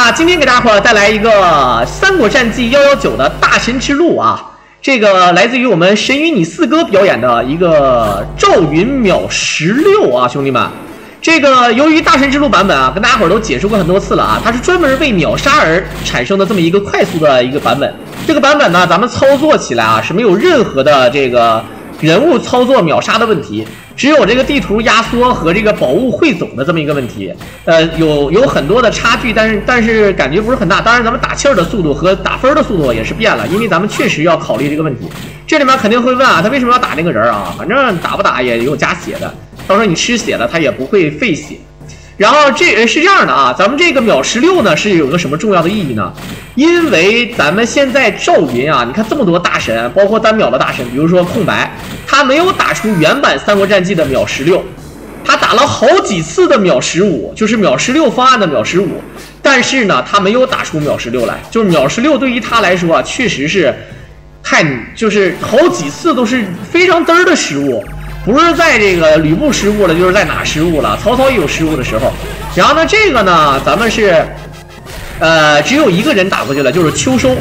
那今天给大伙儿带来一个《三国战记119》的大神之路啊，这个来自于我们神与你四哥表演的一个赵云秒16啊，兄弟们。这个由于大神之路版本啊，跟大家伙儿都解释过很多次了啊，它是专门为秒杀而产生的这么一个快速的一个版本。这个版本呢，咱们操作起来啊是没有任何的这个人物操作秒杀的问题，只有这个地图压缩和这个宝物汇总的这么一个问题。有很多的差距，但是感觉不是很大。当然，咱们打气儿的速度和打分的速度也是变了，因为咱们确实要考虑这个问题。这里面肯定会问啊，他为什么要打那个人啊？反正打不打也有加血的，到时候你吃血了，他也不会费血。然后这是这样的啊，咱们这个秒16呢是有个什么重要的意义呢？因为咱们现在赵云啊，你看这么多大神，包括单秒的大神，比如说空白，他没有打出原版《三国战记》的秒16，他打了好几次的秒15，就是秒16方案的秒15，但是呢，他没有打出秒16来，就是秒16对于他来说啊，确实是就是好几次都是非常嘚儿的失误。不是在这个吕布失误了，就是在哪失误了。曹操也有失误的时候。然后呢，这个呢，咱们是，只有一个人打过去了，就是秋收。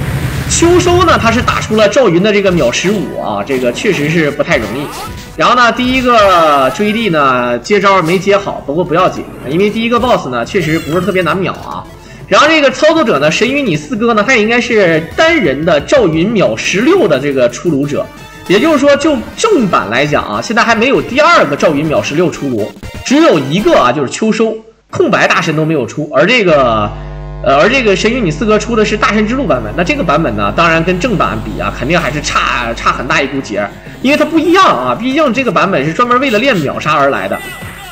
秋收呢，他是打出了赵云的这个秒15啊，这个确实是不太容易。然后呢，第一个追地呢接招没接好，不过不要紧，因为第一个 boss 呢确实不是特别难秒啊。然后这个操作者呢，神与你四哥呢，他也应该是单人的赵云秒16的这个出炉者。也就是说，就正版来讲啊，现在还没有第二个赵云秒16出炉，只有一个啊，就是秋收，空白大神都没有出，而这个神与你四哥出的是大神之路版本。那这个版本呢，当然跟正版比啊，肯定还是差很大一股节，因为它不一样啊，毕竟这个版本是专门为了练秒杀而来的，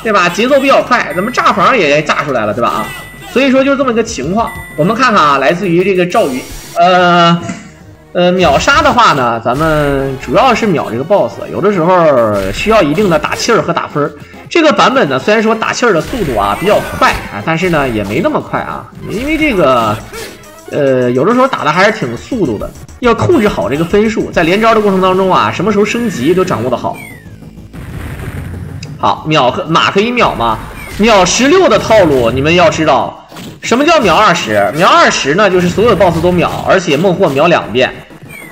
对吧？节奏比较快，咱们炸房也炸出来了，对吧？啊，所以说就是这么一个情况。我们看看啊，来自于这个赵云，秒杀的话呢，咱们主要是秒这个 boss， 有的时候需要一定的打气儿和打分。这个版本呢，虽然说打气儿的速度啊比较快啊，但是呢也没那么快啊，因为这个有的时候打的还是挺速度的，要控制好这个分数，在连招的过程当中啊，什么时候升级都掌握的好。好，马可以秒吗？秒16的套路你们要知道，什么叫秒20？秒20呢，就是所有的 boss 都秒，而且孟获秒2遍。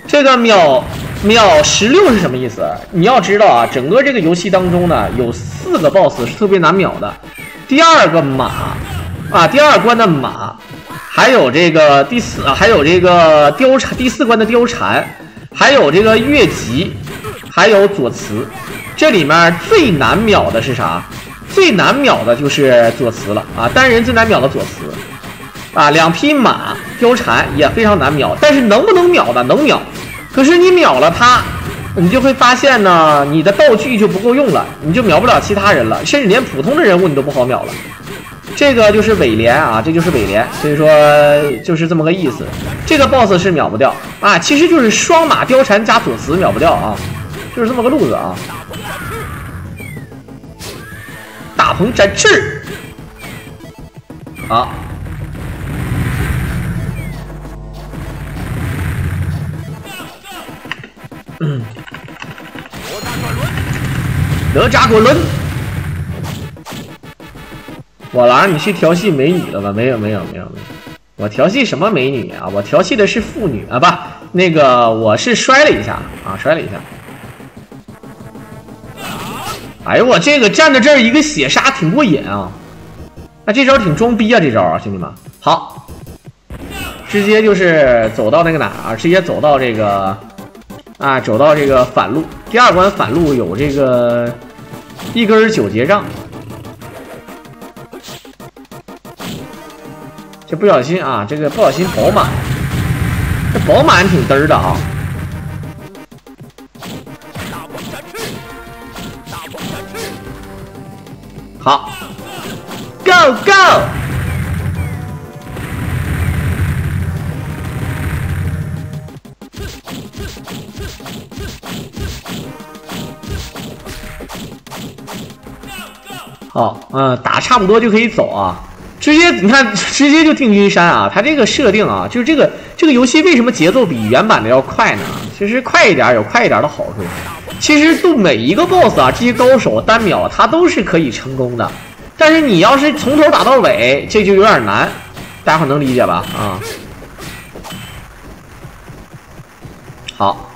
这个秒16是什么意思？你要知道啊，整个这个游戏当中呢，有4个 boss 是特别难秒的。第二个马啊，第2关的马，还有这个还有这个第4关的貂蝉，还有这个越级，还有左慈。这里面最难秒的是啥？最难秒的就是左慈了啊，单人最难秒的左慈啊，2匹马貂蝉也非常难秒，但是能不能秒呢？能秒，可是你秒了它，你就会发现呢，你的道具就不够用了，你就秒不了其他人了，甚至连普通的人物你都不好秒了。这个就是尾连啊，这就是尾连，所以说就是这么个意思。这个 boss 是秒不掉啊，其实就是双马貂蝉加左慈秒不掉啊，就是这么个路子啊。大鹏展翅，好。哪吒滚轮，我狼，你去调戏美女了吗？没有，我调戏什么美女啊？我调戏的是妇女啊，不，那个我是摔了一下啊，摔了一下。哎呦，我这个站在这儿一个血杀挺过瘾啊！那这招挺装逼啊，这招啊，兄弟们，好，直接就是走到那个哪儿，直接走到这个啊，走到这个反路。第2关反路有这个1根9节杖，这不小心啊，这个不小心饱满，这饱满挺嘚儿的啊。好 ，Go Go！ 好，打差不多就可以走啊。直接你看，直接就定军山啊。它这个设定啊，就是这个游戏为什么节奏比原版的要快呢？其实快一点有快一点的好处。其实对每一个 boss 啊，这些高手单秒他都是可以成功的，但是你要是从头打到尾，这就有点难。大伙能理解吧？啊，好。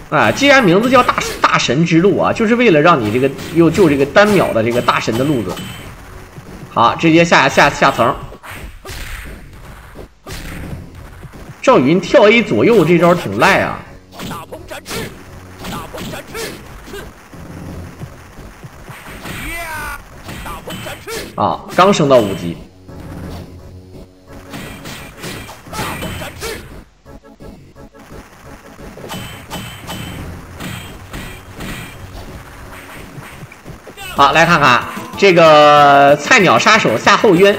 啊，既然名字叫大神之路啊，就是为了让你这个又救这个单秒的这个大神的路子。好，直接下层。赵云跳 A 左右这招挺赖啊。啊，刚升到5级。好，来看看这个菜鸟杀手下后晕，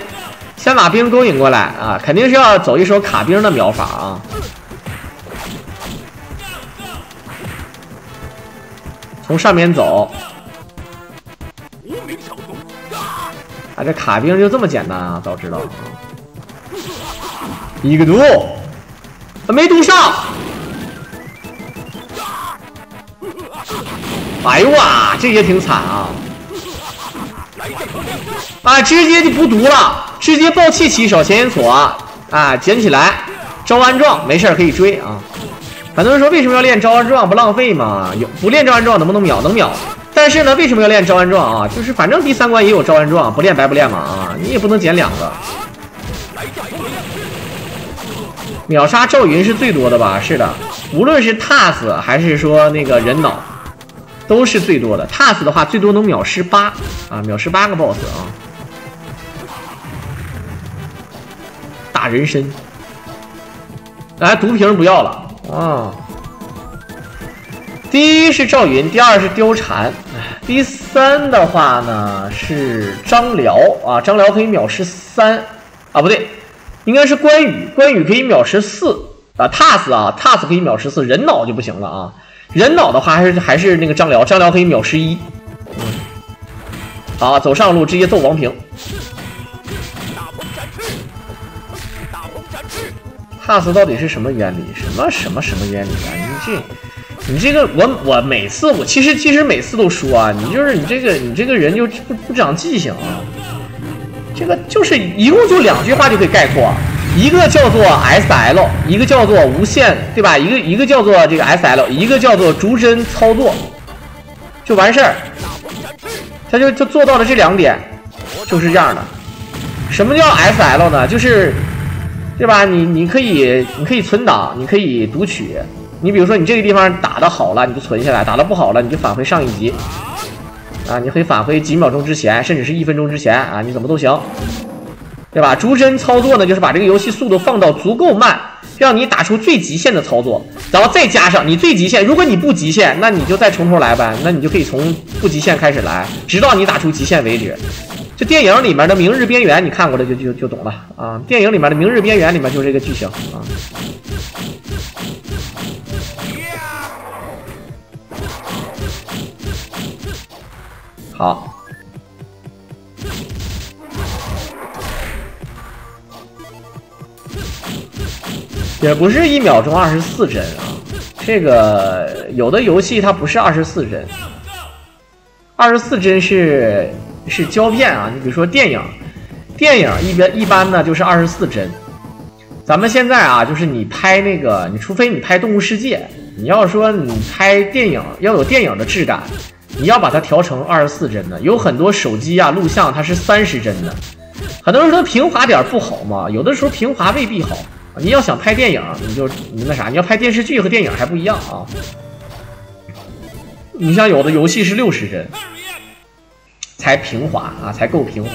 先把兵勾引过来啊，肯定是要走一手卡兵的秒法啊。从上面走。啊，这卡兵就这么简单啊，早知道。一个毒，没毒上。哎呦哇，这也挺惨啊！啊，直接就不毒了，直接爆气起手前沿锁啊，捡起来招安状，没事可以追啊。很多人说为什么要练招安状不浪费吗？不练招安状能不能秒？能秒。但是呢，为什么要练招安状啊？就是反正第3关也有招安状，不练白不练嘛啊！你也不能捡2个。秒杀赵云是最多的吧？是的，无论是 TAS 还是说那个人脑，都是最多的。TAS 的话最多能秒18啊，秒18个 BOSS 啊。大人参，来毒瓶不要了啊。第1是赵云，第2是貂蝉，第3的话呢是张辽啊，张辽可以秒13啊，不对，应该是关羽，关羽可以秒14啊 ，TAS 可以秒14，人脑就不行了啊，人脑的话还是那个张辽，张辽可以秒11，好，走上路直接揍王平。TAS 到底是什么原理？什么原理啊？你这个我每次其实每次都说啊，你这个人就不长记性啊。这个就是一共就2句话就可以概括，一个叫做 SL， 一个叫做无限，对吧？一个叫做这个 SL， 一个叫做逐帧操作，就完事儿。他就做到了这2点，就是这样的。什么叫 SL 呢？就是对吧？你可以存档，你可以读取。你比如说你这个地方打得好了，你就存下来；打得不好了，你就返回上一集。啊，你可以返回几秒钟之前，甚至是1分钟之前啊，你怎么都行，对吧？逐帧操作呢，就是把这个游戏速度放到足够慢，让你打出最极限的操作，然后再加上你最极限。如果你不极限，那你就再从头来呗，那你就可以从不极限开始来，直到你打出极限为止。就电影里面的《明日边缘》，你看过的就懂了啊。电影里面的《明日边缘》里面就是这个剧情啊。好，也不是1秒钟24帧啊，这个有的游戏它不是24帧，24帧是胶片啊。你比如说电影一般呢就是24帧。咱们现在啊，就是你拍那个，你除非你拍《动物世界》，你要说你拍电影要有电影的质感。你要把它调成24帧的，有很多手机啊录像它是30帧的。很多人说平滑点不好嘛，有的时候平滑未必好。你要想拍电影，你那啥，你要拍电视剧和电影还不一样啊。你像有的游戏是60帧才平滑啊，才够平滑。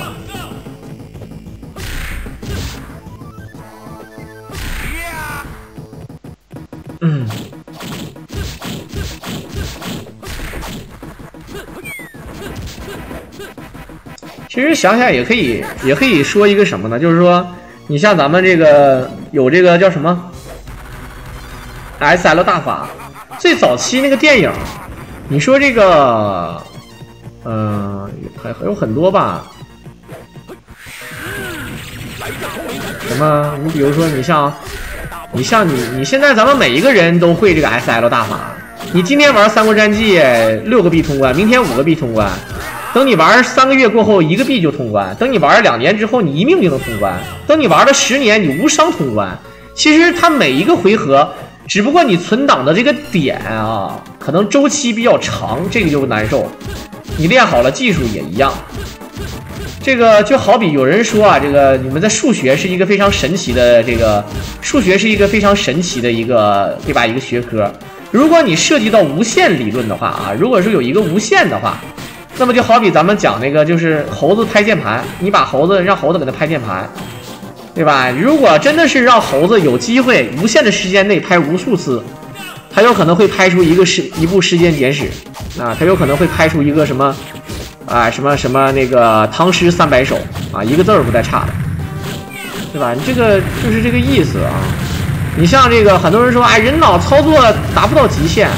其实想想也可以说一个什么呢？就是说，你像咱们这个有这个叫什么 SL 大法，最早期那个电影，你说这个，还有很多吧？什么？你比如说，你现在咱们每一个人都会这个 SL 大法。你今天玩《三国战记》6个币通关，明天5个币通关。等你玩3个月过后1个币就通关，等你玩2年之后你1命就能通关，等你玩了10年你无伤通关。其实它每一个回合，只不过你存档的这个点啊，可能周期比较长，这个就难受。你练好了技术也一样。这个就好比有人说啊，这个你们的数学是一个非常神奇的，这个数学是一个非常神奇的一个，对吧？一个学科。如果你涉及到无限理论的话啊，如果是有一个无限的话，那么就好比咱们讲那个就是猴子拍键盘，你把让猴子给它拍键盘，对吧？如果真的是让猴子有机会无限的时间内拍无数次，它有可能会拍出一部时间简史啊，它有可能会拍出一个什么啊什么那个唐诗300首啊，一个字儿不带差的，对吧？你这个就是这个意思啊。你像这个很多人说，哎，人脑操作达不到极限，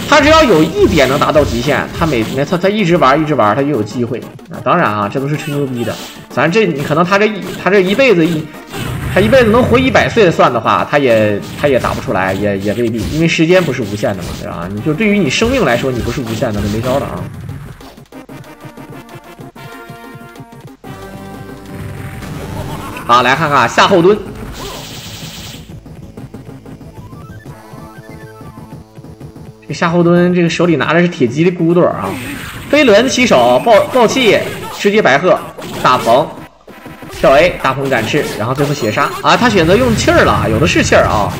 他只要有一点能达到极限，他一直玩，他就有机会啊。当然啊，这都是吹牛逼的，咱这你可能他这一辈子能活100岁算的话，他也打不出来，也未必，因为时间不是无限的嘛，对吧？你就对于你生命来说，你不是无限的，那没招了啊。好，来看看下后蹲。这下后蹲，这个手里拿的是铁鸡的骨朵啊！飞轮起手，爆气，直接白鹤，大鹏，跳 A， 大鹏展翅，然后最后血杀啊！他选择用气儿了，有的是气儿啊！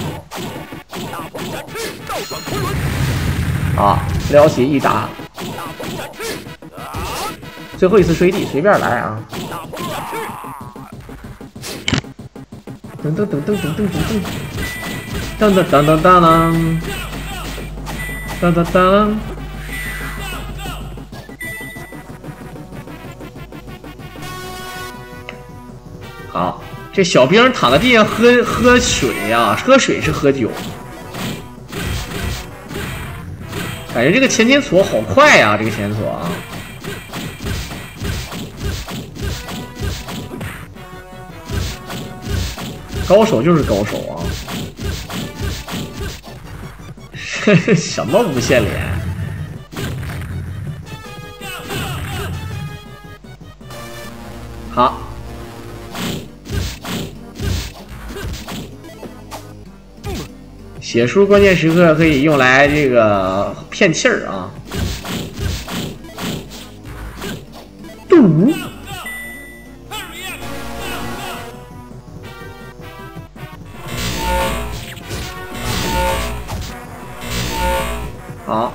啊，撩起一打，最后一次追地，随便来啊！噔噔噔噔噔噔噔噔噔噔噔噔噔。当当当！好，这小兵躺在地上喝水呀，喝水是喝酒。感觉这个前前锁好快呀，这个前锁啊！高手就是高手啊！什么无限连？好，血书关键时刻可以用来这个骗气儿啊。嘟。好，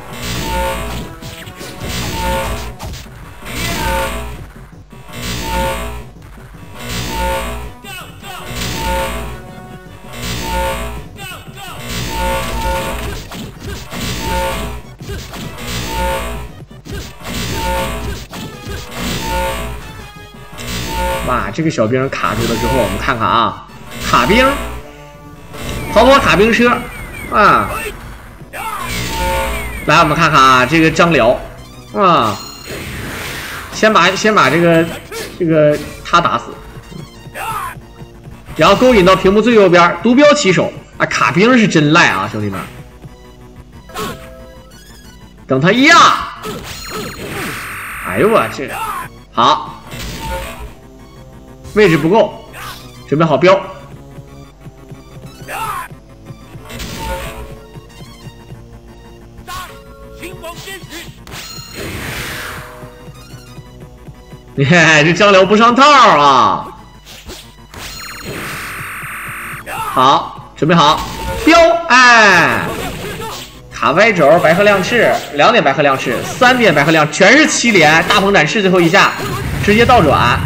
哇，这个小兵卡住了之后，我们看看啊，卡兵，跑卡兵车啊。来，我们看看啊，这个张辽啊，先把这个他打死，然后勾引到屏幕最右边，毒镖起手啊，卡兵是真赖啊，兄弟们，等他一压，哎呦我这好，位置不够，准备好镖。你看这张辽不上套啊！好，准备好，镖，哎，卡歪轴，白鹤亮翅，2点白鹤亮翅，3点白鹤亮，全是7连，大鹏展翅最后一下，直接倒转，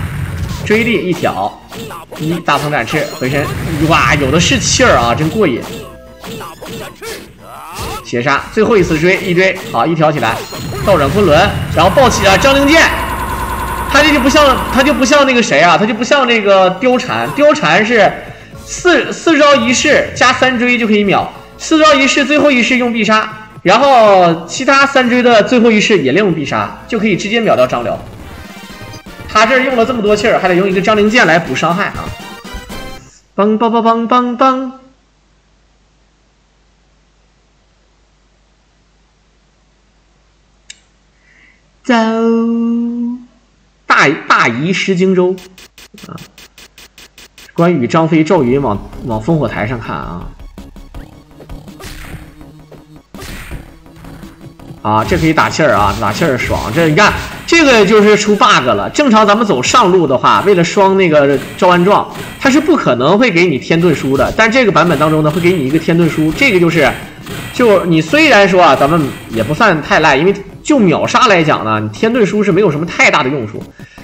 追力一挑，大鹏展翅回身，哇，有的是气儿啊，真过瘾。血杀，最后一次追一追，好，一挑起来，倒转昆仑，然后抱起啊张灵剑。他就不像那个谁啊，他就不像那个貂蝉，貂蝉是四招一式加3追就可以秒，4招一式最后一式用必杀，然后其他3追的最后一式也用必杀，就可以直接秒掉张辽。他这用了这么多气儿，还得用一个张灵剑来补伤害啊！梆梆梆梆梆梆，走。大夷失荆州啊。关羽、张飞、赵云往烽火台上看啊。啊，这可以打气儿啊，打气儿爽。这你看，这个就是出 bug 了。正常咱们走上路的话，为了双那个招安状，它是不可能会给你天遁书的。但这个版本当中呢，会给你一个天遁书。这个就你虽然说啊，咱们也不算太赖，因为就秒杀来讲呢，你天遁书是没有什么太大的用处。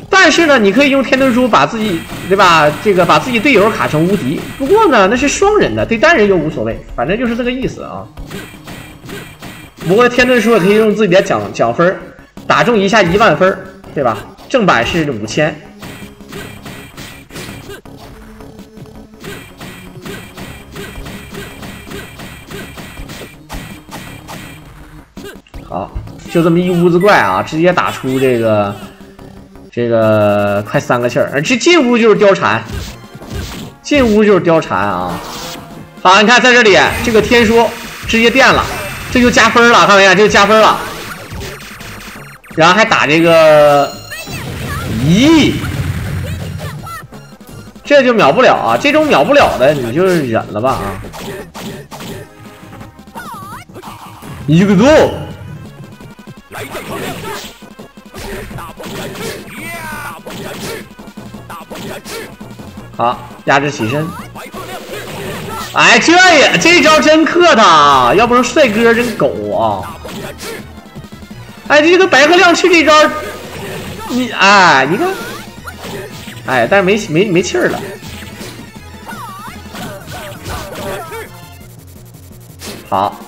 但是呢，你可以用天遁书把自己，对吧？这个把自己队友卡成无敌。不过呢，那是双人的，对单人又无所谓，反正就是这个意思啊。不过天遁书也可以用自己的奖分，打中一下10000分，对吧？正版是5000。好，就这么一屋子怪啊，直接打出这个快3个气儿，这进屋就是貂蝉，进屋就是貂蝉啊！好，你看在这里这个天书直接电了。这就加分了，看没看？这就加分了，然后还打这个，咦，这就秒不了啊！这种秒不了的，你就是忍了吧啊！一个够，好，压制起身。哎，这招真克他啊！要不是帅哥真狗啊！哎，这个白鹤亮去这招，你哎，你看，哎，但是没气儿了。好，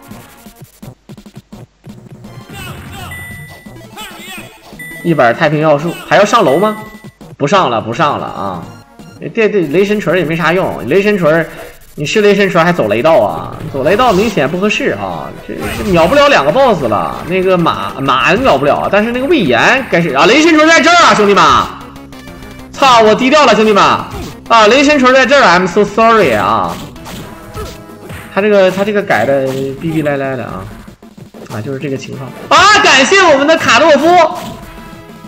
一本太平要术，还要上楼吗？不上了啊！这雷神锤也没啥用，雷神锤。你是雷神锤还走雷道啊？走雷道明显不合适啊！这秒不了2个 boss 了。那个马秒不了，但是那个魏延该是啊，雷神锤在这儿啊，兄弟们！操，我低调了，兄弟们啊！雷神锤在这儿 ，I'm so sorry 啊！他这个改的逼逼赖赖的啊，就是这个情况啊！感谢我们的卡洛夫，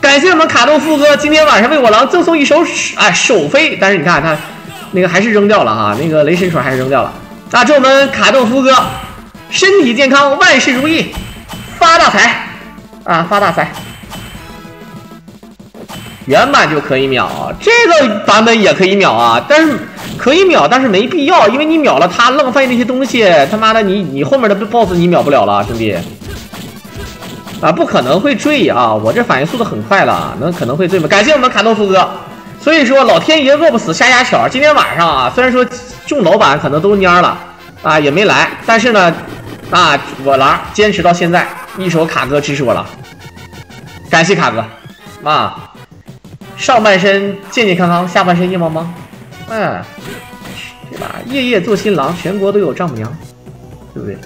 感谢我们卡洛夫哥今天晚上为我郎赠送一首首飞，但是你看他。那个还是扔掉了哈，那个雷神锤还是扔掉了。啊，祝我们卡豆夫哥身体健康，万事如意，发大财啊，发大财！原版就可以秒，这个版本也可以秒啊，但是可以秒，但是没必要，因为你秒了他浪费那些东西，他妈的你后面的 BOSS 你秒不了了，兄弟。啊，不可能会追啊，我这反应速度很快了，可能会追吗？感谢我们卡豆夫哥。所以说，老天爷饿不死瞎压巧。今天晚上啊，虽然说众老板可能都蔫了啊，也没来，但是呢，啊，我郎坚持到现在，一手卡哥支持我了，感谢卡哥啊！上半身健健康康，下半身硬邦邦，对吧？夜夜做新郎，全国都有丈母娘，对不对？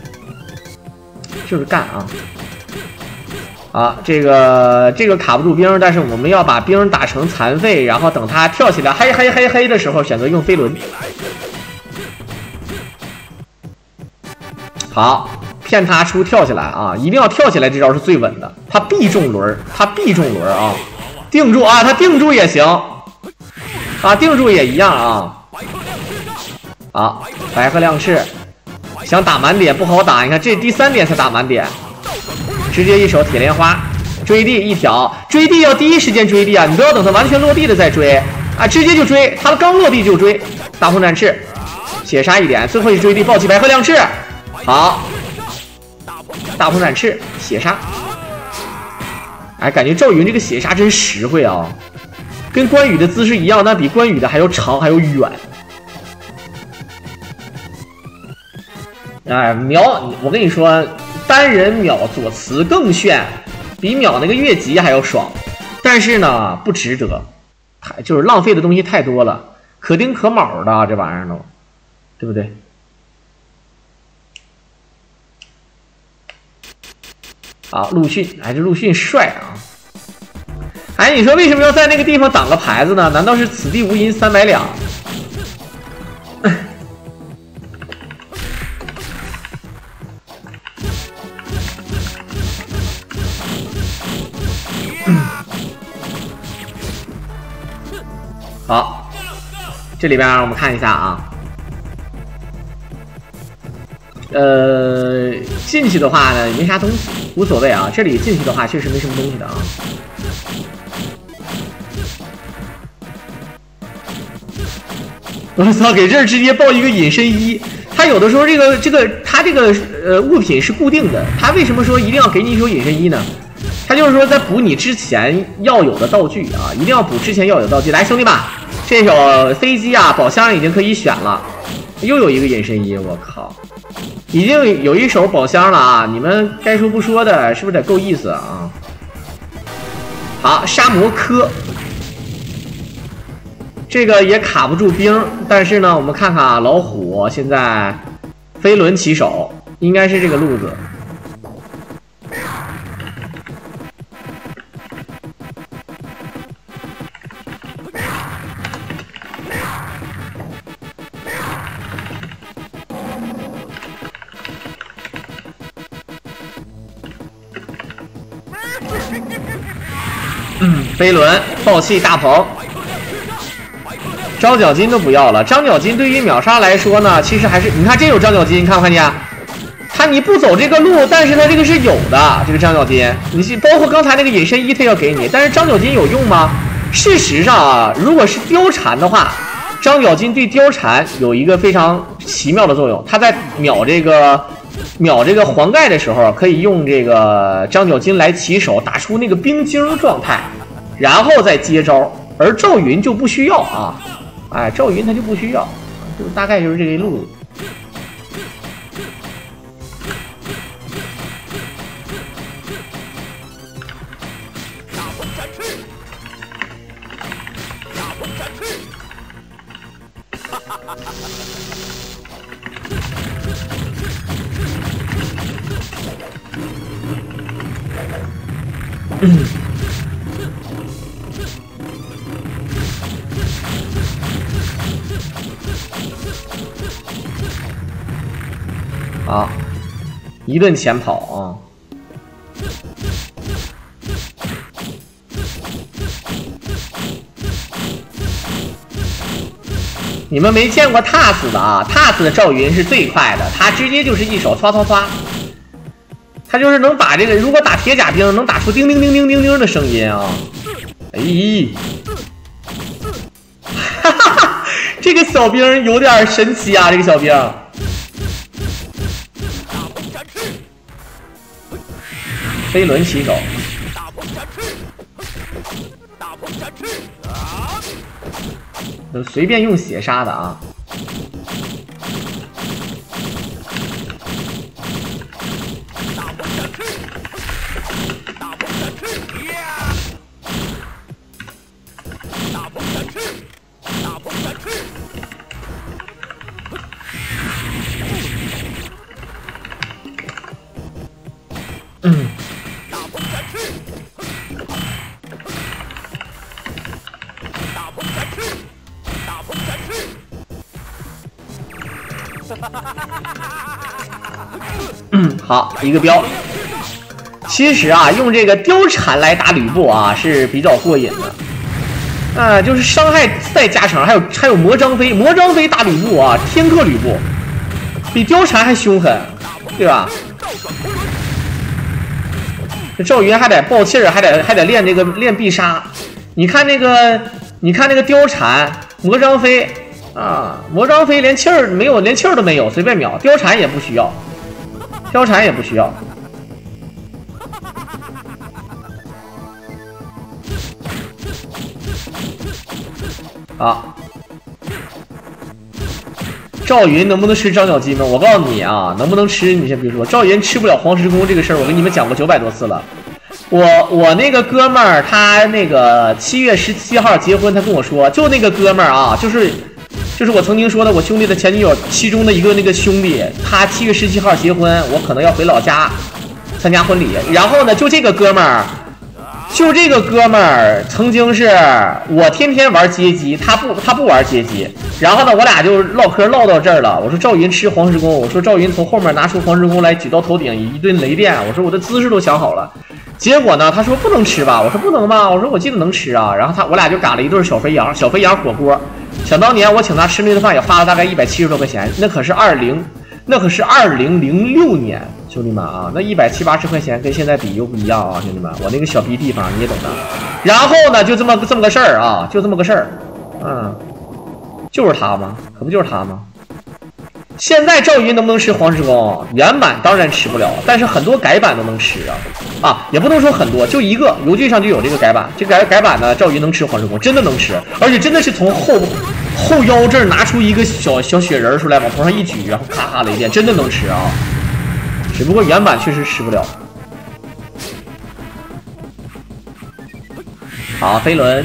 就是干啊！啊，这个卡不住兵，但是我们要把兵打成残废，然后等他跳起来嘿嘿嘿嘿的时候，选择用飞轮。好，骗他出跳起来啊！一定要跳起来，这招是最稳的。他必中轮啊！定住啊，他定住也行啊，定住也一样啊。好，白鹤亮翅想打满点不好打，你看这第3点才打满点。直接一手铁莲花追地一挑，追地要第一时间追地啊！你不要等他完全落地了再追啊，直接就追，他刚落地就追。大风展翅，血杀一点，最后一追地暴击白鹤亮翅，好，大风展翅血杀。哎，感觉赵云这个血杀真实惠啊，跟关羽的姿势一样，但比关羽的还要长还要远。哎，秒！我跟你说。单人秒左慈更炫，比秒那个越级还要爽，但是呢不值得，就是浪费的东西太多了，可丁可卯的这玩意儿都，对不对？好，陆逊，哎，这陆逊帅啊！哎，你说为什么要在那个地方挡个牌子呢？难道是此地无银300两？好，这里边我们看一下啊。进去的话呢，没啥东西，无所谓啊。这里进去的话，确实没什么东西的啊。我操，给这儿直接报一个隐身衣。他有的时候他这个物品是固定的，他为什么说一定要给你一手隐身衣呢？他就是说在补你之前要有的道具啊，一定要补之前要有的道具。来，兄弟们，这手飞机啊，宝箱已经可以选了，又有一个隐身衣，我靠！已经有一手宝箱了啊！你们该说不说的，是不是得够意思啊？好，沙摩科，这个也卡不住兵，但是呢，我们看看啊，老虎现在飞轮起手，应该是这个路子。飞轮爆气大鹏，张角金都不要了。张角金对于秒杀来说呢，其实还是你看这有张角金，你看不看见？他你不走这个路，但是他这个是有的，这个张角金，你包括刚才那个隐身衣，他要给你，但是张角金有用吗？事实上啊，如果是貂蝉的话，张角金对貂蝉有一个非常奇妙的作用，他在秒这个黄盖的时候，可以用这个张角金来起手，打出那个冰晶状态。然后再接招，而赵云就不需要啊，哎，赵云他就不需要，就大概就是这个路子。好，一顿前跑啊！你们没见过踏死的啊？踏死的赵云是最快的，他直接就是一手唰唰唰，他就是能把这个，如果打铁甲兵能打出叮叮叮叮叮叮的声音啊！哎，哈哈哈，这个小兵有点神奇啊，这个小兵。飞轮起手，随便用血杀的啊！好，一个标。其实啊，用这个貂蝉来打吕布啊是比较过瘾的，就是伤害再加成，还有魔张飞，魔张飞打吕布啊，天克吕布，比貂蝉还凶狠，对吧？这赵云还得爆气儿，还得练这个练必杀。你看那个貂蝉、魔张飞啊，魔张飞连气儿没有，连气儿都没有，随便秒。貂蝉也不需要。貂蝉也不需要。赵云能不能吃张角金呢？我告诉你啊，能不能吃？你先别说，赵云吃不了黄石公这个事儿，我跟你们讲过900多次了。我那个哥们儿，他那个7月17号结婚，他跟我说，就那个哥们儿啊，就是我曾经说的我兄弟的前女友其中的一个那个兄弟，他7月17号结婚，我可能要回老家参加婚礼。然后呢，就这个哥们儿曾经是我天天玩街机，他不玩街机。然后呢，我俩就唠嗑唠到这儿了。我说赵云吃黄石公，我说赵云从后面拿出黄石公来举到头顶，一顿雷电。我说我的姿势都想好了。结果呢，他说不能吃吧，我说不能吧，我说我记得能吃啊。然后我俩就嘎了一顿小肥羊火锅。想当年我请他吃那顿饭也花了大概170多块钱，那可是2006年，兄弟们啊，那170、80块钱跟现在比又不一样啊，兄弟们，我那个小逼地方你也懂的。然后呢，就这么个事儿啊，就这么个事儿，就是他吗？可不就是他吗？现在赵云能不能吃黄石公？原版当然吃不了，但是很多改版都能吃啊！也不能说很多，就一个邮局上就有这个改版。这个改版呢，赵云能吃黄石公，真的能吃，而且真的是从后腰这儿拿出一个小雪人出来，往头上一举，然后咔咔雷电，真的能吃啊！只不过原版确实吃不了。好，飞轮。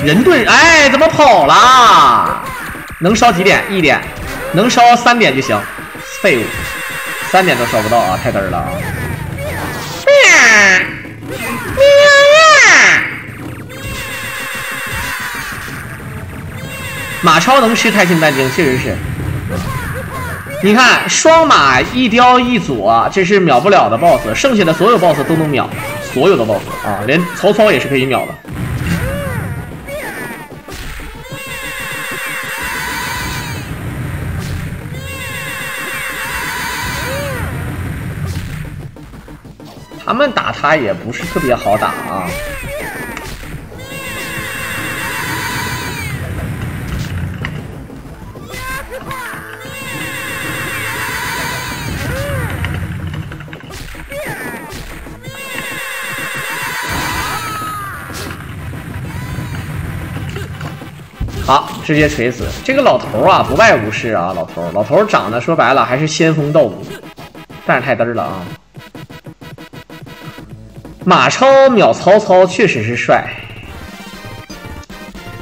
人盾，哎，怎么跑了？能烧几点？1点，能烧3点就行。废物，3点都烧不到啊，太嘚儿了啊！马超能吃开心丹精，确实是。你看，双马一雕一左，这是秒不了的 BOSS， 剩下的所有 BOSS 都能秒，所有的 BOSS 啊，连曹操也是可以秒的。他们打他也不是特别好打啊。好，直接锤死这个老头啊！不外无事啊，老头长得说白了还是仙风道骨，但是太嘚儿了啊！马超秒曹操确实是帅，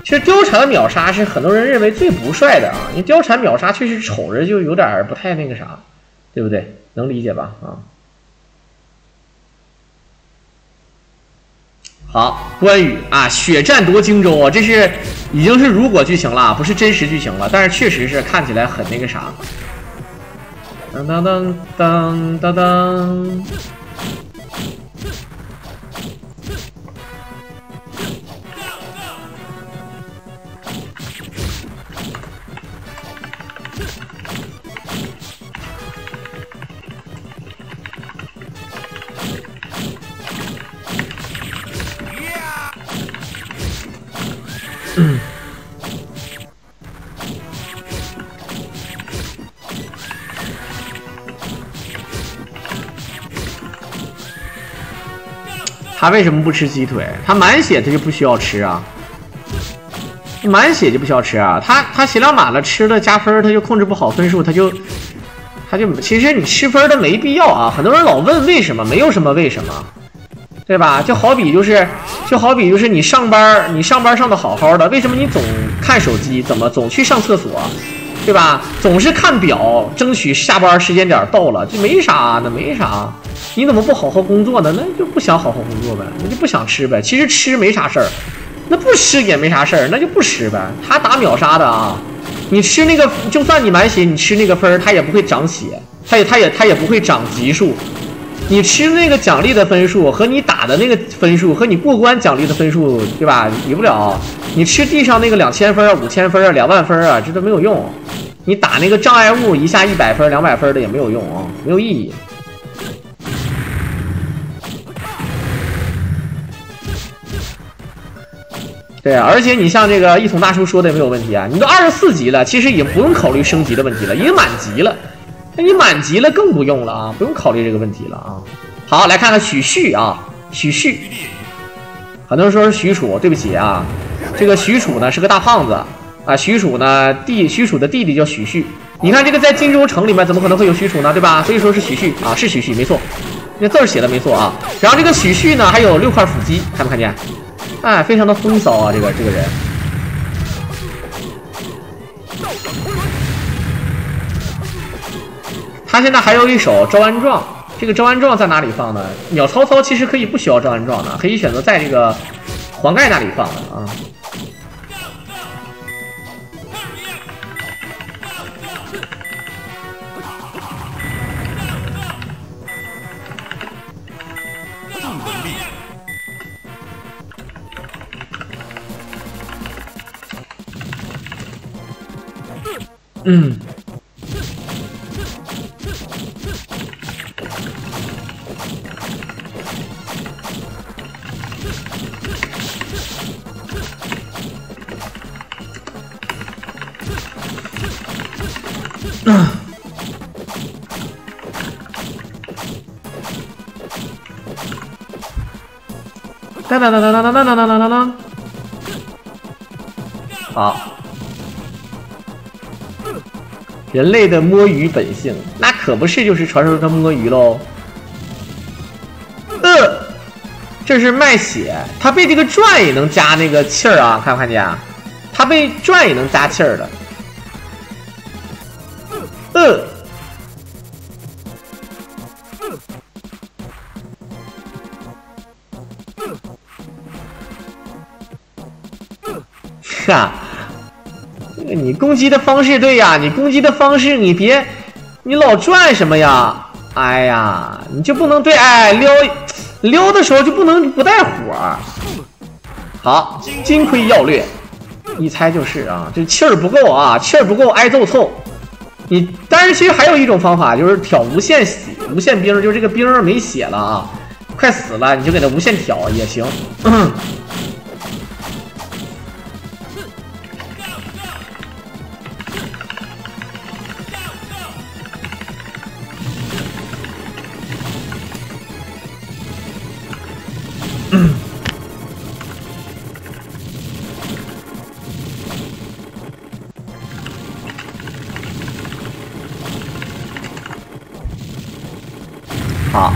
其实貂蝉秒杀是很多人认为最不帅的啊，因为貂蝉秒杀确实瞅着就有点不太那个啥，对不对？能理解吧？啊。好，关羽啊，血战夺荆州啊，这是已经是如果剧情了，不是真实剧情了，但是确实是看起来很那个啥。当当当当当当。他为什么不吃鸡腿？他满血他就不需要吃啊，满血就不需要吃啊。他血量满了吃了加分，他就控制不好分数，他就其实你吃分的没必要啊。很多人老问为什么，没有什么为什么，对吧？就好比就是你上班上的好好的，为什么你总看手机，怎么总去上厕所，对吧？总是看表，争取下班时间点到了，这没啥呢，没啥。你怎么不好好工作呢？那就不想好好工作呗，那就不想吃呗。其实吃没啥事儿，那不吃也没啥事儿，那就不吃呗。他打秒杀的啊，你吃那个，就算你满血，你吃那个分，他也不会长血，他也不会长级数。你吃那个奖励的分数和你打的那个分数和你过关奖励的分数，对吧？比不了。你吃地上那个2000分啊、5000分啊、2万分啊，这都没有用。你打那个障碍物一下100分、200分的也没有用啊，没有意义。对啊，而且你像这个一统大叔说的也没有问题啊，你都24级了，其实也不用考虑升级的问题了，已经满级了。那你满级了更不用了啊，不用考虑这个问题了啊。好，来看看许旭啊，许旭，很多人说是许褚，对不起啊，这个许褚呢是个大胖子，啊，许褚呢，许褚的弟弟叫许绪。你看这个在荆州城里面怎么可能会有许褚呢？对吧？所以说是许绪啊，是许绪，没错，那字儿写的没错啊。然后这个许绪呢，还有6块腹肌，看没看见？哎，非常的风骚啊，这个人。他现在还有一手招安状，这个招安状在哪里放呢？秒曹操其实可以不需要招安状的，可以选择在这个黄盖那里放的啊。嗯。当当当当当当当当当当！好，人类的摸鱼本性，那可不是就是传说中的摸鱼喽。这是卖血，他被这个转也能加那个气儿啊，看没看见啊？他被转也能加气儿的。哈，你攻击的方式对呀，你攻击的方式你别，你老转什么呀？哎呀，你就不能对，哎，撩的时候就不能不带火。好，金盔要掠，一猜就是啊，这气儿不够啊，气儿不够挨揍凑。你但是其实还有一种方法，就是挑无限兵，就是这个兵没血了啊，快死了，你就给他无限挑也行。好，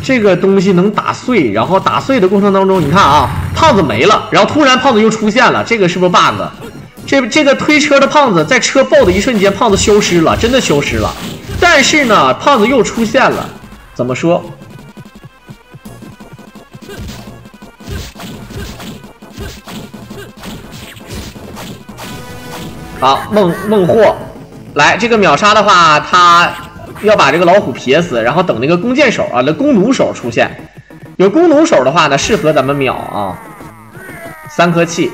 这个东西能打碎，然后打碎的过程当中，你看啊，胖子没了，然后突然胖子又出现了，这个是不是 bug？ 这个推车的胖子在车爆的一瞬间，胖子消失了，真的消失了。但是呢，胖子又出现了，怎么说？好，孟获，来这个秒杀的话，他要把这个老虎撇死，然后等那个弓箭手啊，那弓弩手出现。有弓弩手的话呢，适合咱们秒啊，3颗气。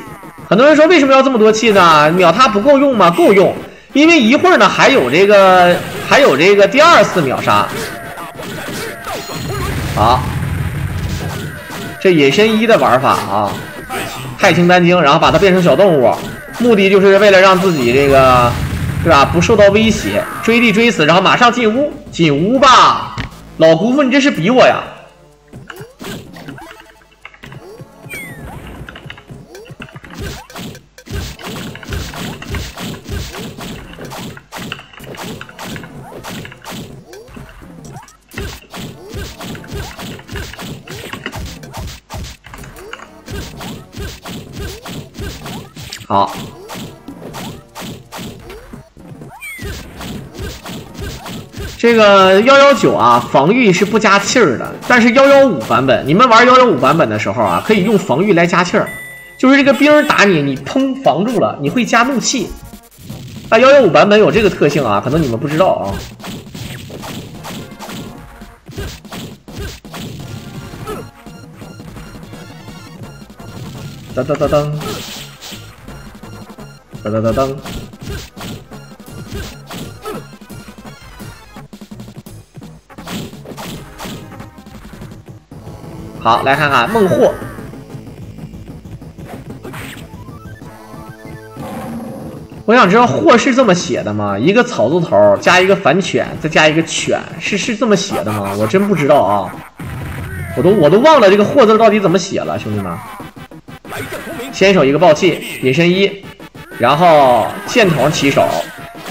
很多人说为什么要这么多气呢？秒它不够用吗？够用，因为一会儿呢还有这个第2次秒杀。好，这隐身衣的玩法啊，太清丹经，然后把它变成小动物，目的就是为了让自己这个。对吧？不受到威胁，追地追死，然后马上进屋，进屋吧，老姑父，你这是逼我呀！好。这个119啊，防御是不加气儿的，但是115版本，你们玩115版本的时候啊，可以用防御来加气儿，就是这个兵打你，你砰防住了，你会加怒气。啊，115版本有这个特性啊，可能你们不知道啊。当当当当，当当当当。好，来看看孟获。我想知道获是这么写的吗？一个草字头加一个反犬，再加一个犬，是这么写的吗？我真不知道啊，我都忘了这个获字到底怎么写了，兄弟们。来电同名。先手一个暴气，隐身一，然后箭筒起手。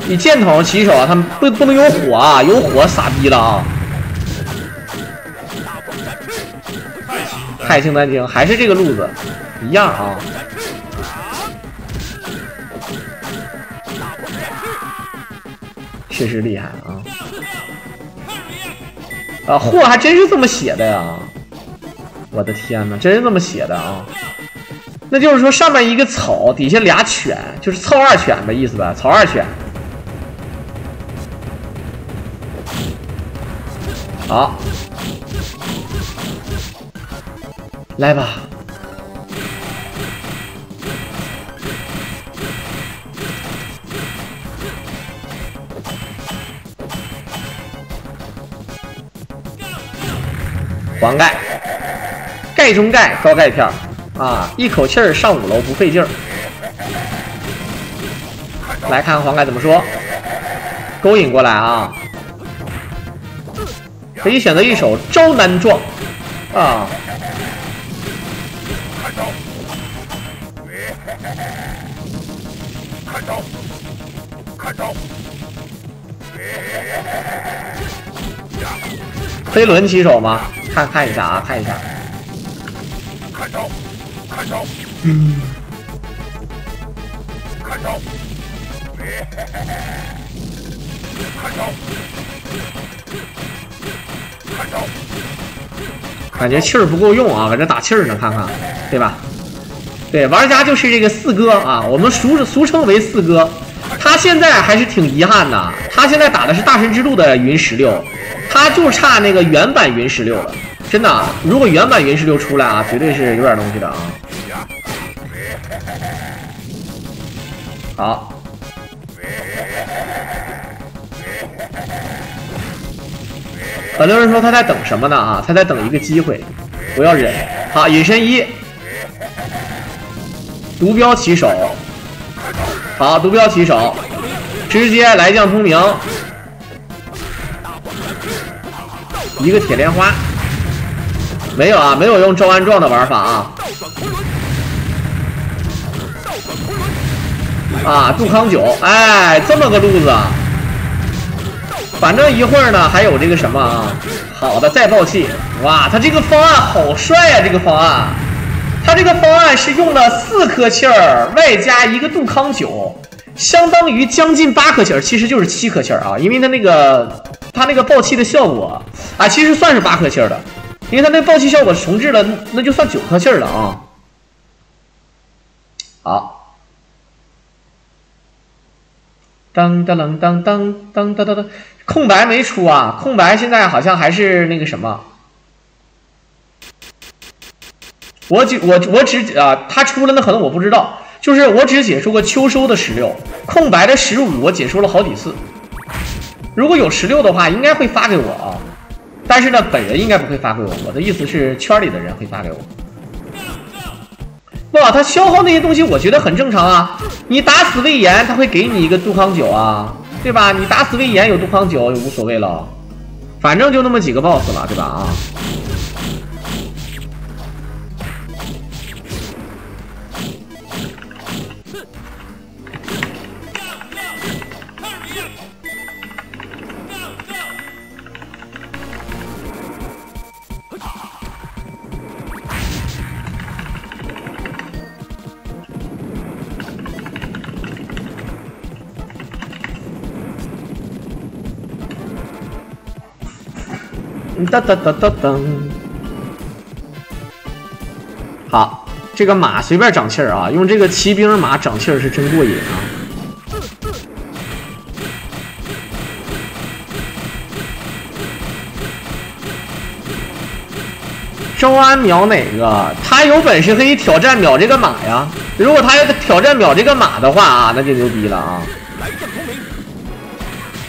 你箭筒起手啊，他们不能有火啊，有火傻逼了啊！太清丹经还是这个路子，一样啊。确实厉害啊！啊，货还真是这么写的呀！我的天哪，真是这么写的啊！那就是说上面一个草，底下俩犬，就是凑二犬的意思吧？草二犬。好，来吧。黄盖，盖中盖，高盖片啊！一口气儿上5楼不费劲儿。来看看黄盖怎么说，勾引过来啊！可以选择一手招南撞啊！飞轮起手吗？看一下啊，看一下。感觉气儿不够用啊，搁这打气儿呢，看看，对吧？对，玩家就是这个四哥啊，我们俗称为四哥。他现在还是挺遗憾的，他现在打的是大神之路的云16，他就差那个原版云16了。真的，如果原版云16出来啊，绝对是有点东西的啊。好。很多人说他在等什么呢啊？他在等一个机会，不要忍。好，隐身一，毒镖起手，好，毒镖起手，直接来将通明，一个铁莲花，没有啊，没有用招安撞的玩法啊。啊，杜康9，哎，这么个路子。反正一会儿呢，还有这个什么啊？好的，再爆气！哇，他这个方案好帅啊！这个方案，他这个方案是用了4颗气儿，外加一个杜康9，相当于将近8颗气儿，其实就是7颗气儿啊！因为他那个爆气的效果啊，其实算是8颗气儿的，因为他那爆气效果重置了，那就算9颗气儿了啊！好。当当当当当当当当，空白没出啊！空白现在好像还是那个什么，我只啊，他出了那可能我不知道，就是我只解说过秋收的16，空白的15我解说了好几次。如果有16的话，应该会发给我啊，但是呢，本人应该不会发给我，我的意思是圈里的人会发给我。哇，他消耗那些东西，我觉得很正常啊。你打死魏延，他会给你一个杜康9啊，对吧？你打死魏延有杜康9也无所谓了，反正就那么几个 BOSS 了，对吧？啊。哒哒哒哒噔，好，这个马随便长气儿啊，用这个骑兵马长气儿是真过瘾啊！招安秒哪个？他有本事可以挑战秒这个马呀！如果他要挑战秒这个马的话啊，那就牛逼了啊！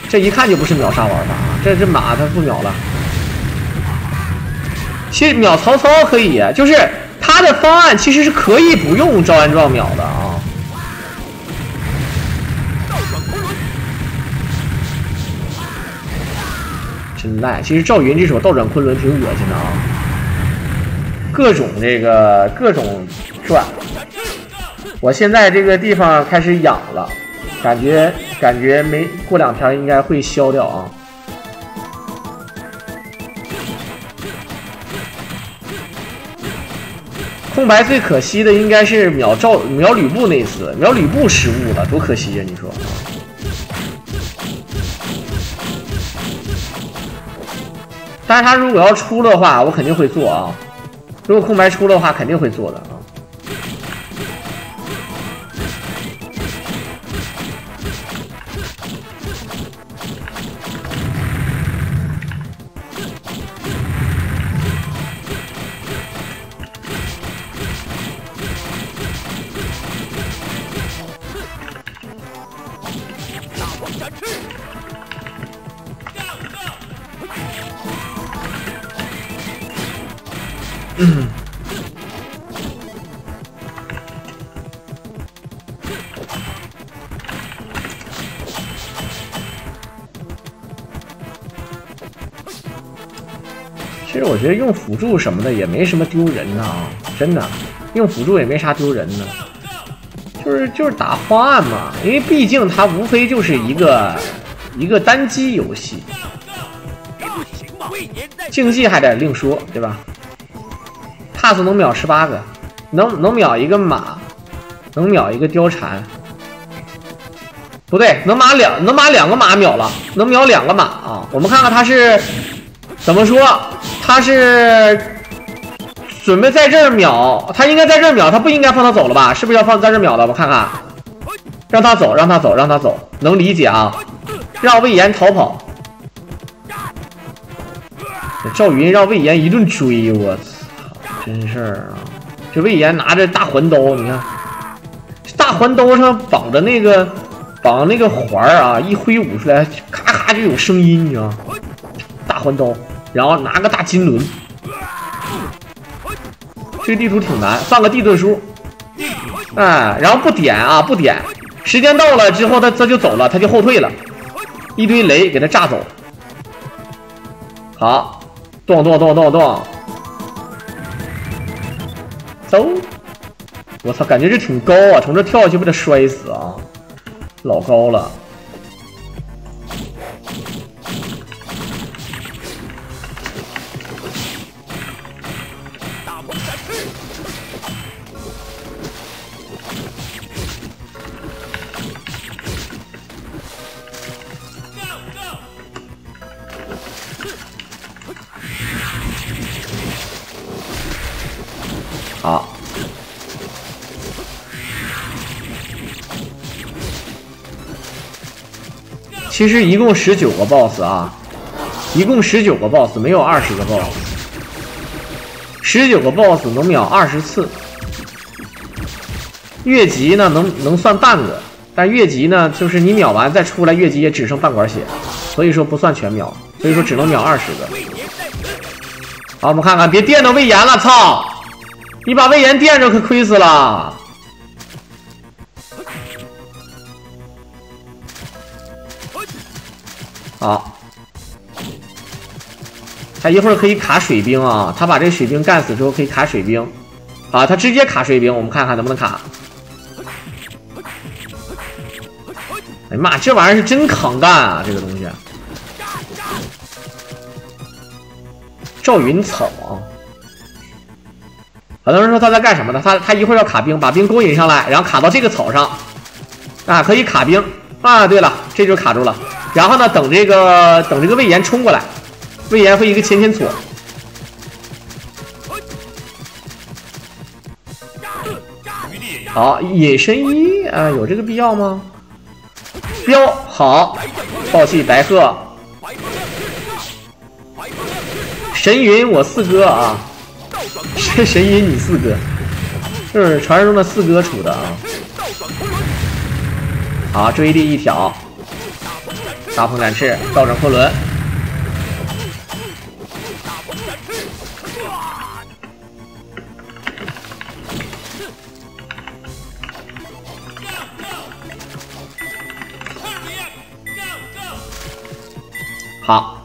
这一看就不是秒杀玩法啊！这马他不秒了。其实秒曹操可以，就是他的方案其实是可以不用招安撞秒的啊。真赖，其实赵云这手倒转昆仑挺恶心的啊，各种转，我现在这个地方开始痒了，感觉没过2天应该会消掉啊。空白最可惜的应该是秒吕布那次，秒吕布失误了，多可惜呀！你说。但是他如果要出的话，我肯定会做啊。如果空白出的话，肯定会做的啊。其实我觉得用辅助什么的也没什么丢人的啊，真的，用辅助也没啥丢人的，就是打方案嘛，因为毕竟它无非就是一个单机游戏，竞技还得另说，对吧 ？pass 能秒18个，能秒一个马，能秒一个貂蝉，不对，能把2个马秒了，能秒2个马啊！我们看看他是怎么说。他是准备在这儿秒，他应该在这儿秒，他不应该放他走了吧？是不是要放在这儿秒的？我看看，让他走，让他走，让他走，能理解啊。让魏延逃跑，赵云让魏延一顿追，我操，真事儿啊！这魏延拿着大环刀，你看，大环刀上绑那个环儿啊，一挥舞出来，咔咔就有声音，你知道吗？大环刀。然后拿个大金轮，这个地图挺难，放个地盾书，哎，然后不点啊，不点，时间到了之后他就走了，他就后退了，一堆雷给他炸走。好，咚，走，我操，感觉这挺高啊，从这跳下去被他摔死啊，老高了。好，其实一共19个 BOSS 啊，一共19个 BOSS， 没有20个 BOSS，19个 BOSS 能秒20次，越级呢能算半个，但越级呢就是你秒完再出来越级也只剩半管血，所以说不算全秒，所以说只能秒20个。好，我们看看，别电到魏延了，操！你把魏延电着可亏死了。好，他一会儿可以卡水兵啊，他把这水兵干死之后可以卡水兵。啊，他直接卡水兵，我们看看能不能卡。哎呀妈，这玩意儿是真扛干啊，这个东西。赵云草啊。很多人说他在干什么呢？他一会儿要卡兵，把兵勾引上来，然后卡到这个草上，啊，可以卡兵啊。对了，这就卡住了。然后呢，等这个魏延冲过来，魏延会一个前搓。好，隐身衣啊，有这个必要吗？标好，暴气白鹤，神云我四哥啊。神隐你四哥，这是传说中的四哥出的啊！好，追地一挑，大鹏展翅，倒转昆仑。好。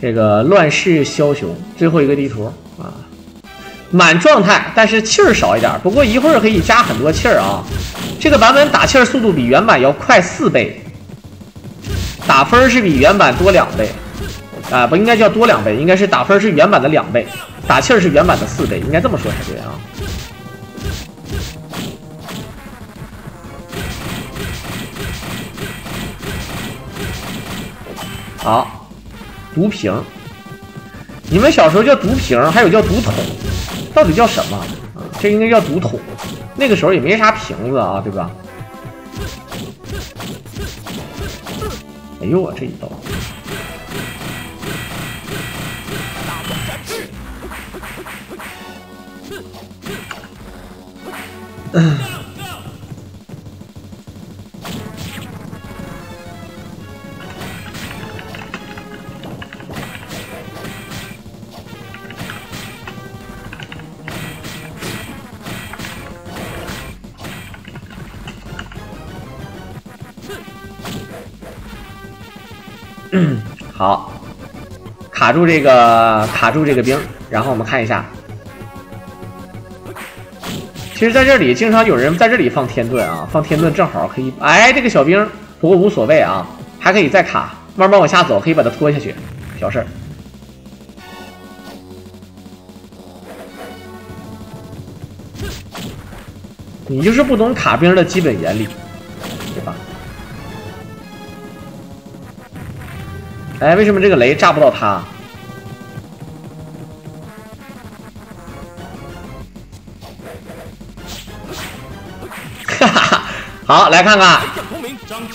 这个乱世枭雄最后一个地图啊，满状态，但是气儿少一点。不过一会儿可以加很多气儿啊。这个版本打气儿速度比原版要快4倍，打分是比原版多2倍。啊，不应该叫多2倍，应该是打分是原版的2倍，打气儿是原版的4倍，应该这么说才对啊。好，毒瓶，你们小时候叫毒瓶，还有叫毒桶，到底叫什么？这应该叫毒桶。那个时候也没啥瓶子啊，对吧？哎呦我这一刀！好，卡住这个兵，然后我们看一下。其实在这里经常有人在这里放天盾啊，放天盾正好可以，哎，这个小兵不过无所谓啊，还可以再卡，慢慢往下走，可以把它拖下去，小事儿。你就是不懂卡兵的基本原理，对吧？哎，为什么这个雷炸不到他？哈哈，好，来看看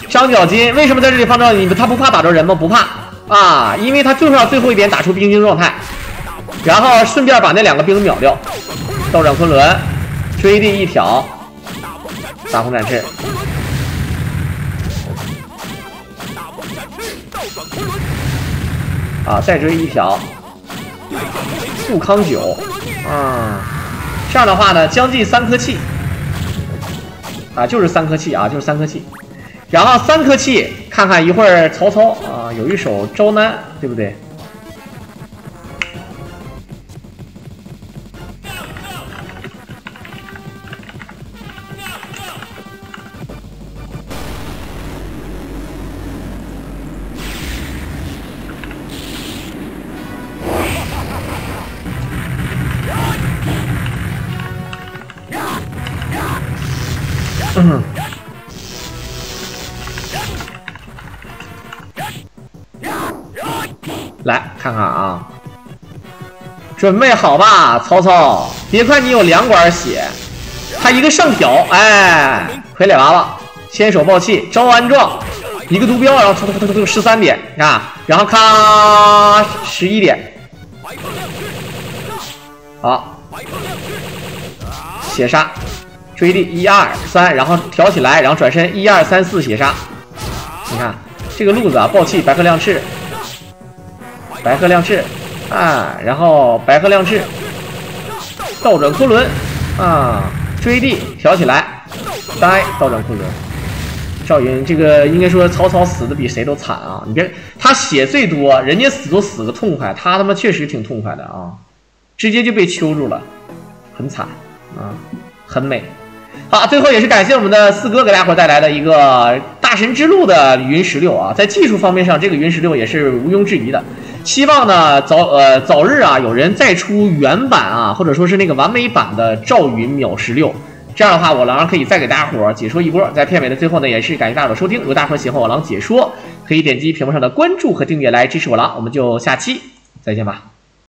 张角金为什么在这里放着你？他不怕打着人吗？不怕啊，因为他就是要最后一点打出冰晶状态，然后顺便把那2个兵秒掉。倒转昆仑，追地一挑，大红展翅。啊，再追一条，富康9，这样的话呢，将近3颗气，啊，就是3颗气啊，就是3颗气，然后3颗气，看看一会儿曹操啊，有一手招南，对不对？来看看啊，准备好吧，曹操！别看你有2管血，他一个上挑，哎，傀儡娃娃，先手爆气，招安状，一个毒镖，然后13点啊，然后咔11点，好，血杀。追地1、2、3，然后挑起来，然后转身1、2、3、4血杀。你看这个路子啊，暴气白鹤亮翅，白鹤亮翅啊，然后白鹤亮翅，倒转昆仑啊，追地挑起来，呆倒转昆仑。赵云这个应该说曹操死的比谁都惨啊！你别他血最多，人家死都死个痛快，他他妈确实挺痛快的啊，直接就被揪住了，很惨啊，很美。好，最后也是感谢我们的4哥给大伙带来的一个大神之路的云16啊，在技术方面上，这个云16也是毋庸置疑的。希望呢早日啊有人再出原版啊，或者说是那个完美版的赵云秒16，这样的话我狼可以再给大伙解说一波。在片尾的最后呢，也是感谢大伙的收听。如果大伙喜欢我狼解说，可以点击屏幕上的关注和订阅来支持我狼。我们就下期再见吧。